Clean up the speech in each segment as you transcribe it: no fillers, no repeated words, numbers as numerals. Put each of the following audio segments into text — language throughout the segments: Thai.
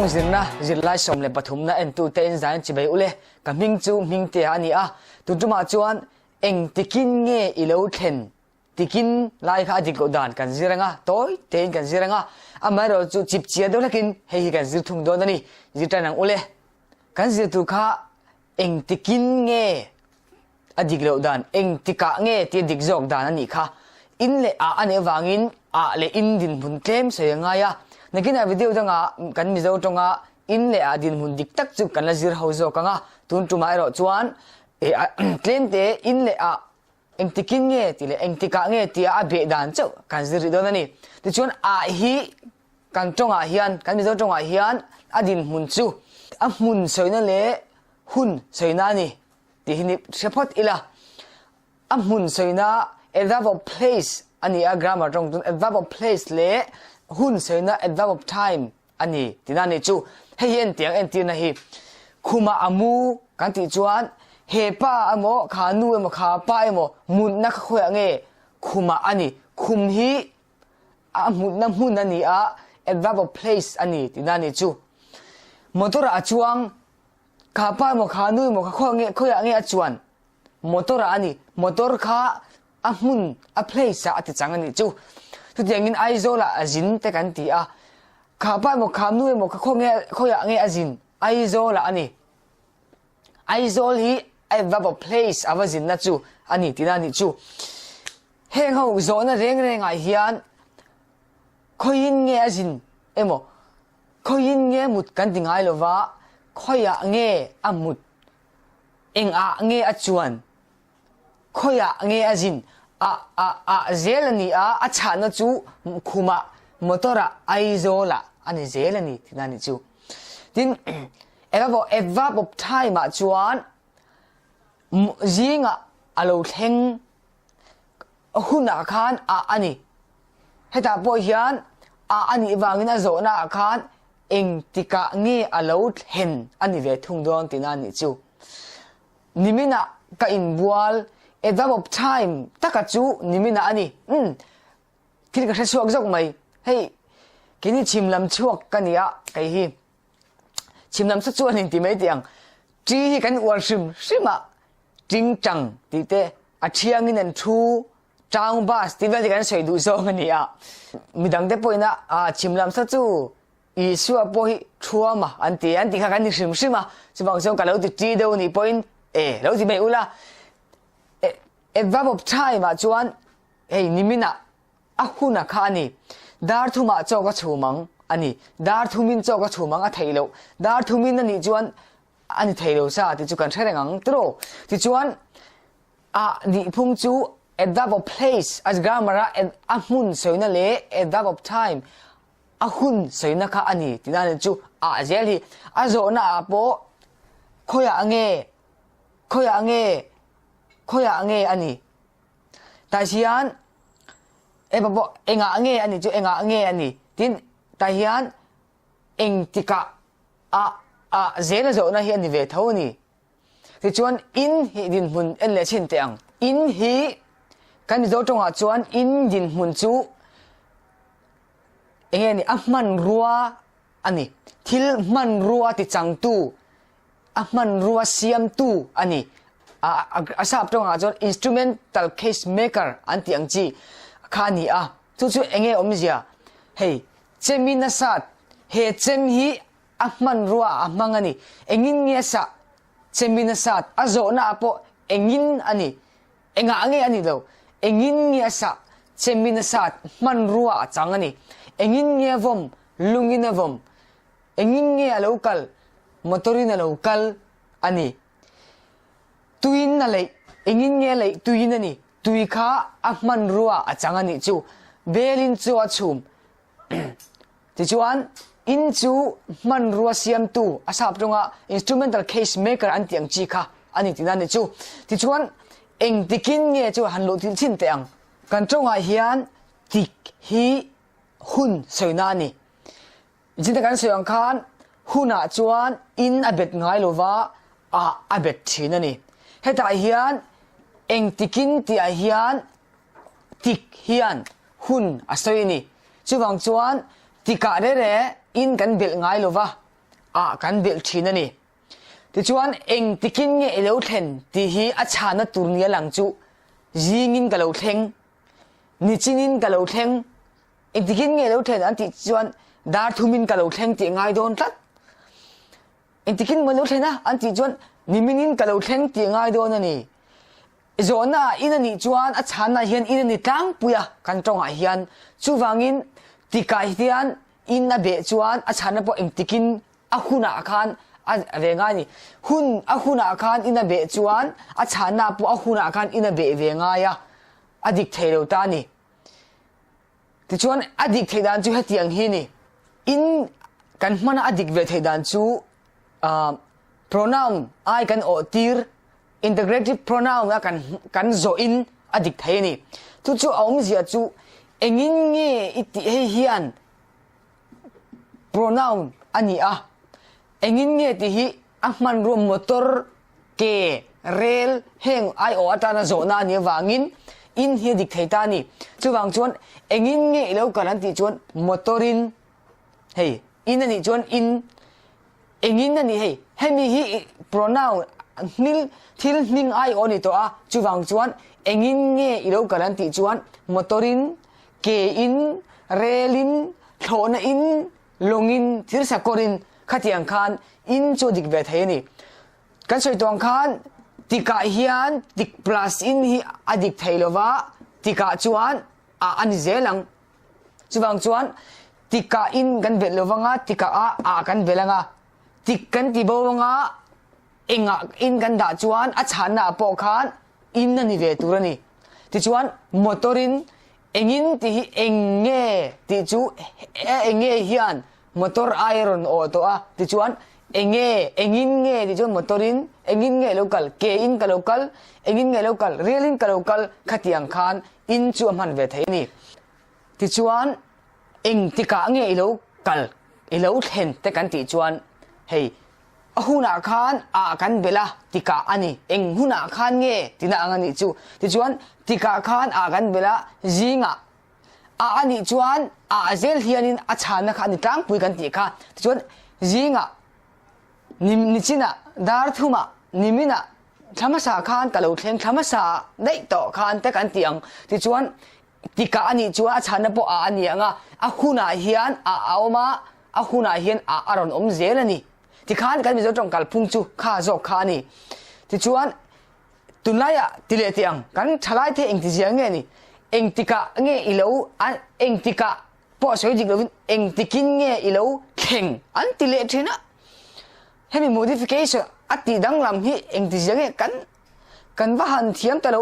tong zirna zirlai som le pathumna en tu te en zan chibai ule ka ming chu ming te ani a tutuma chuan eng tikin nge ilo thlen tikin lai kha dik dan kan ziranga toy te kan ziranga amaro chu chip chia do lakin hei kan zir thung do nani zitanang ule kan zir tu kha eng tikin nge adik lo dan eng tika nge ti dik jok dan ani kha in le a ane wangin a le in din bun tlem soyanga ya nakina video danga kan mi zo tonga in le a din hun dik tak chu kan la zir ho zo kanga tun tu mai ro chuan e tlem te in le a eng tikin nge ti le eng tika nge ti a be dan chu kan zir do nani ti chuan a hi kan tonga hian kan mi zo tonga hian adin hun chu a mun soina le hun soina ni ti hini report ila a mun soina a verb of place ani a grammar tong a verb of place le hun soina a verb of time ani tinani chu hei en tiang en tina hi khuma amu kan ti chuan he pa amo kha nu emo kha pa emo mun na khoya nge khuma ani khum hi a mun na mun ani a verb of place ani tinani chu motora achuang kha pa emo kha nu emo kha khoya nge achuan motora ani motor kha a mun a place a ti changani chu tu tiangin aizola azin te kan ti a kha pa mo kham nu mo kha khoya nge azin aizola ani aizol hi a verb of place avazin na chu ani tinani chu heng ho zona reng reng a hian khoyin nge azin emo khoyin nge mut kan tingai lova khoya nge amut eng a nge achuan khoya nge azin a zelani a chana chu khuma motora aizola ani zelani tinani chu tin a verb of time a chuan zinga alo thleng huna khan a ani heta po hian a ani wangina zona khan eng tika nge alo thlen ani ve thung dong tinani chu nimina ka in bual a verb of time takachu nimina ani kini ka suak jok mai hei kini chimlam chuak kania kai hi chimlam sa chuan in ti mai tiang chi hi kan war shima ting chang ti te a thiang in an thu chang bas ti vel kan soi du zo ngania midang te poina a chimlam sa chu I suwa po hi thuama anti kha kan ni shima chibang so ka lo ti ti do ni point lo ti mai ula a verb of time a chuan hei nimina a huna khani dar thuma choka chumang ani dar thumin choka chumang a thailo dar thumin ani chuan ani thailo sa ti chu kan threngang tro ti chuan a ni phung chu a verb of place as grammar a hun soina le a verb of time a hun soina kha ani tinani chu a zeli a zo na po khoya nge ani ta hian e babo enga nge ani chu enga nge ani tin ta hian eng tika a zela zo na hi ani ve thoni ti chuan in hi din hun en le chin teang in hi kan zo tonga chuan in din hun chu enge ni ahman ruwa ani thil man ruwa ti changtu ahman ruwa siam tu ani asap tonga chuan instrumental case maker anti angchi khani a chu enge omzia hei chemina sat he chem hi ahman ruwa ahmangani engin nge sa chemina sat azo na apo engin ani enga ange ani lo engin nge sa chemina sat man ruwa changani engin nge vom lungina vom engin nge local motorina local ani tuin na lei engin nge lei tuin ani tui kha ahman ruwa achangani chu belin chu achum ti chuan in chu man ruwa siam tu asap tonga instrumental case maker an tiang chi kha ani tinani chu ti chuan eng tikin nge chu hanlo til chin teang kan tonga hian tik hi hun soina ni jinta kan soyang khan huna chuan in abet ngai lova a abet thinani heta hian eng tikin ti a hian tik hian hun asoini chuwang chuan tika re in kan bel ngai lova กันเบลชีนนี่ที่ชวนเองติกินเงเอเลวเทนที่ฮีอาชานะตุรเนียหลังจูยิงินกะเลวเทงนิจินินกะเลวเทงเองติกินเงเอเลวเทนอันที่ชวนดาร์ทุมินกะเลวเทงที่ง่ายโดนตัดเองติกินมันเลวเทนนะอันที่ชวนนิมินินกะเลวเทงที่ง่ายโดนนี่โซน่าอินนี่ชวนอาชานะเฮียนอินนี่ตั้งปุยกันตรงอาเฮียนชูวังอินติกาเฮียนอินน่ะเบชวนอาชานะพอเองติกินอาคุณอาคารเวงานี่หุ่นอาคุณอาคารอินน่ะเบชวนอาชานะพออาคุณอาคารอินน่ะเบเวงายะอดิกเทโลตานี่ที่ชวนอดิกเทดานจูเฮตียงฮีนี่อินกันมันอดิกเวเทดานจูpronoun I กันโอตีร์ integrative pronoun นะกันโซอินอดิกเทนี่ทุกจู่เอาไม่เสียจู่เอ็งอินเงี้ยอิติเฮียน pronoun อันนี้เอ็งอินเงี้ยที่ฮีมันรวมมอเตอร์เกเรลเฮงไอโออัตานาโซนานี่วางินอินเฮียดิกเทตานี่จู่วางชวนเอ็งอินเงี้ยแล้วกันที่ชวนมอเตอรินเฮ้ยอินนี่ชวนอินเอ็งอินนี่เฮ้ยให้มีฮี pronoun นิลทิลนิงไอโอนี่ตัวจู่วางชวนเอ็งอินเงี้ยแล้วกันที่ชวนมอเตอรินเกอินเรลินโทนอินลงอินทิรสกอรินขัดยังคานอินโจดิกเวทเฮนี่กันช่วยตัวคานติกาเฮียนติก plus อินฮีอดิกเทโลวะติกาจวนอันนี้เจลังจวนจวนติกาอินกันเวลวงะติกากันเวลงะติกันติบวงะเองอินกันด่าจวนอาชานาปอคานอินนั่นนี่เวตุรนี่ติจวนมอเตอรินเองอินที่เองเงติจูเองเงเฮียนมอเตอร์ไอรอนโอตัวติจวนเองอินเงติจวนมอเตอรินเองอินเงโลคัลเกอินกับโลคัลเองอินเงโลคัลเรียลินกับโลคัลขัดยังคานอินจวนมันเวทนี่ติจวนเองติกาเงโลคัลโลเห็นแต่กันติจวนเฮ้ยหุ่นอาคารกันเบลาติกาอันนี้เองหุ่นอาคารเงติน่าอันนี้จูติจวนติกาคารกันเบลาจิงอันนี้จวนเซลเฮียนินอาชานะคันตั้งปุยกันติกาติจวนจิงนิจินะดาร์ทุมานิมินะธรรมศาคารกะโลเทงธรรมศาได้ต่อคารแต่กันเตียงติจวนติกาอันนี้จวนอาชานะปออันนี้หุ่นอาเฮียนเอามาหุ่นอาเฮียนอารอนเซลนี่ที่ข้านกันมีเจ้าตรงกัลพุงจูข้าจอกข้านี่ที่ชวนตุนไล่ติเลตียงกันทลายเทเองที่เสียงเงี้ยนี่เองติกะเงี้ยอีเหลวเองติกะพอสวยจริงเลยเองติกินเงี้ยอีเหลวเข่งอันติเลตีนะให้มี modification อัติดังลำที่เองที่เสียงเงี้ยกันว่าหันเทียมแต่เรา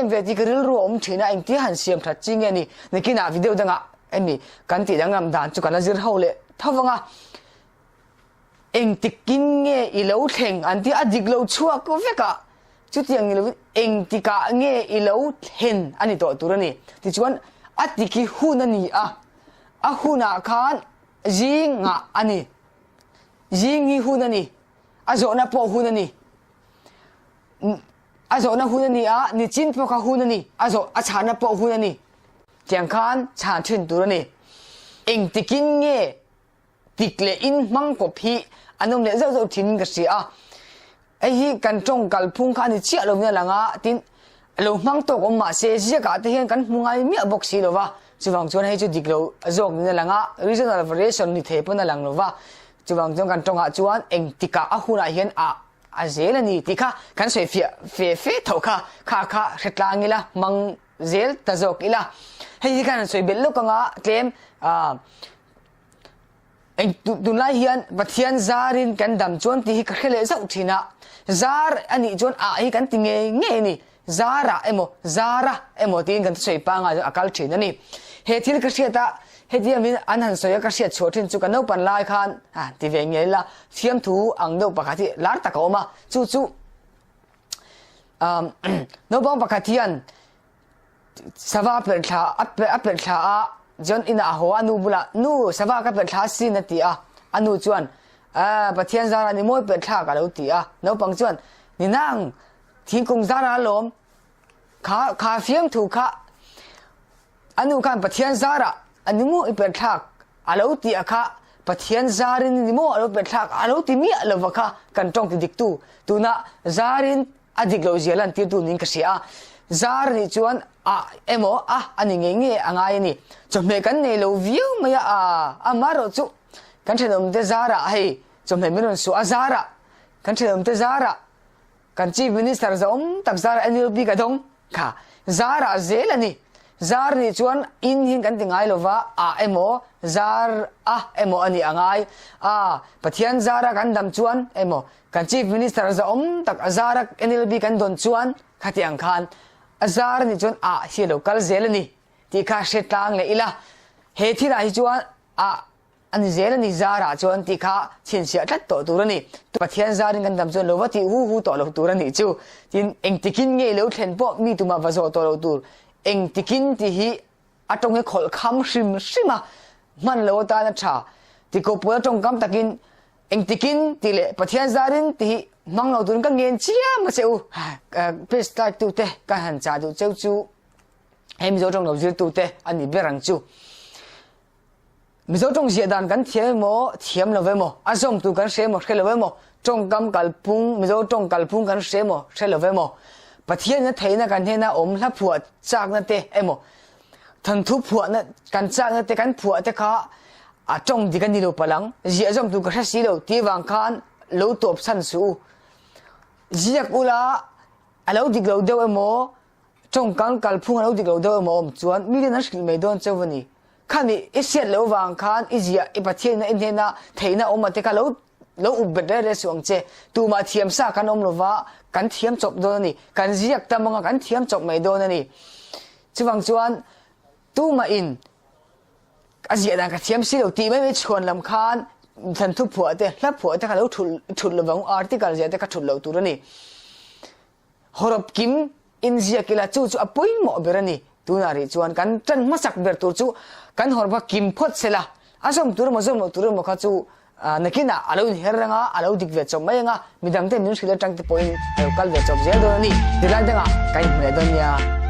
เวทีกระดิ่งรวมทีนะเองที่หันเสียมทัดจริงเงี้ยนี่ในกินวิดีโอดังเอ็นี่กันติดังลำด่านจุกันละจิรเฮาเลยท้าวงเองติกินเงี้ยอีเหลวเข่งอันที่อดีตเราชัวก็เวกจุดยังงี้เองติกาเงี้ยอีเหลวเห็นอันนี้ตัวนี่ที่ชวนอดีตหุ่นนี่หุ่นอาคารจิงอันนี้จิงนี่หุ่นนี่โซน่าพอหุ่นนี่โซน่าหุ่นนี่นี่จินพอกับหุ่นนี่โซชาน่าพอหุ่นนี่เจียงคานชาชินตัวนี่เองติกินเงี้ยติกเลอินมังกบพีอันนั้นเนี่ยเจ้าทิ้งกันเสียไอ้ที่กันจงกันพุ่งขันที่เชี่ยเราเนี่ยหลังตินเรามังตกออกมาเสียเสียกันที่เห็นกันมุงไอ้เมียบอกสิเราว่าจะวางชวนให้จุดดิกเราจงเนี่ยหลังregional variation นี่เทปนั่นหลังเราว่าจะวางชวนกันจงชวนเองติกาหุ่นไอ้เห็นเจลนี่ติกากันสวยเฟียเท่าข้าเสร็จลางี้ละมังเจลตะจกอีละให้ที่กันสวยเบลลูกกันเต็มเองตุนไล่เฮียนบัดเฮียนซารินกันดำจวนที่ฮิกเคเลเจ้าทีน่ะซาร์อันนี้จวนฮิกันติงเงี้ยนี่ซาระเอโมตีนกันสวยปังอาการทีนั่นนี่เฮทิลกระเสียตาเฮที่มีอันนั้นสวยกระเสียชดทิ้งจุกันเอาปันไล่ขันที่เวงเงี้ยละเทียมทูอังเดาปกติลาร์ตะกอมาจู่โนบองปกติอันสภาพเป็นชาอัปเป็นชาจนอินาหัวนูบุละนูสภาพก็เป็นชาสินาทีอนูจวนประเทศซารานี่มวยเป็นชากันแล้วตีโนบังจวนนี่นั่งทิ้งกรุงซาราลมคาเฟียมถูกอนุการประเทศซาราอันนี้มวยเป็นชาแล้วตี ปะเทียนซารินนิโมอโลเป็ดทักอโลติมีอโลวะค่ะกันจ้องติดิกตูน่ะซารินอดิกโลเจลันติตูนิงกษยาซารินจวนเอโมอันนี้เงี้ยงไงนี่จมเมกันในโลวิวมายมาโรจุกันเฉลิมเตซาระให้จมเมไม่รอนสุอาซาระกันเฉลิมเตซาระกันชีฟมินิสเตอร์จะตักซาระอันนี้บีกระดงค่ะซาระเจลันนี่ซาร์นี่ชวนอินหินกันติงไงโลวะเอโมซาร์เอโมอันนี้งไงปะเทียนซาระกันดำชวนเอโมกันชีฟมินิสเตอร์จะตักซาระอันนี้บีกันโดนชวนขัดยังคันซาร์นี่ชวนเฮียโลกัลเจลันนี่ที่ข้าเช็ดตังเลยอีละเฮที่ไหนชวนอันนี้เจลันนี่ซาระชวนที่ข้าชินเสียทัดต่อตัวนี่ปะเทียนซาร์นี่กันดำชวนโลวะที่หูต่อโลตัวนี่จูที่เองติกินเงี้ยโลเห็นพวกมีตัวมาผสมต่อโลตัวเองติกินที่ฮีตรงนี้ขอคำชิมมันโลตานะชาที่กูพูดตรงคำตะกินเองติกินที่เละปะเทียนซารินที่มังเอาตัวนี้ก็เงินเชี่ยมาเจ้าเพสตาตูเตะกันหันจ่าตูเจ้าจูให้มิโซจงเราจืดตูเตะอันนี้เบรังจูมิโซจงเสียดานกันเทียมโมเทียมเราเวโมอาสมตูกันเสียโมเชลเวโมจงกำกัลพุงมิโซจงกัลพุงกันเสียโมเชลเวโมปะเทียนนั่นเทนะกันเทนะละผัวจากนั่นเตะโมทันทุผัวนั่นกันจากนั่นเตะกันผัวเตะข้าจงดีกันนี่โลพลังเสียจงตูกันเสียโลที่วางคันโลตบสันสูเสียกุลาเราดิกเราเดวโมจงกันกัลพุงเราดิกเราเดวโมจวนมีเรื่องนั้นสิไม่โดนเจ้าวันนี้ข้านี่เสียเราวางคันเสียปะเทียนนั่นเทนะเทนะมาเตะกันเราอุบเบดได้เลยสวงเจตูมาเทียมซากันโลวะกันเทียมจบโดนนี่กันเสียกแต่มังกันเทียมจบไม่โดนนี่จะฟังจวนตูมาอินอาเสียดังกันเทียมสิเราตีไม่ชวนลำคาญทันทุบผัวเตะแล้วผัวแต่เขาถุนระวังอาร์ติกันเสียแต่เขาถุนเราตัวนี่ฮอร์บกิมอินเสียกิลาจูอปุยหมอเบรนี่ตูนารีจวนกันจันมาสักเบรตัวจูกันฮอร์บกิมพดเสละอาสมตัวมาเขาจูนักกินอาลูนี่เฮรังอาลูดิกเวชจบไม่ยังมีดังเต็มนิ้วสิเลจังที่พอยน์เอาคัลเวชจบเจอโดนนี่ที่ร้านจังกันไม่โดนเนี่ย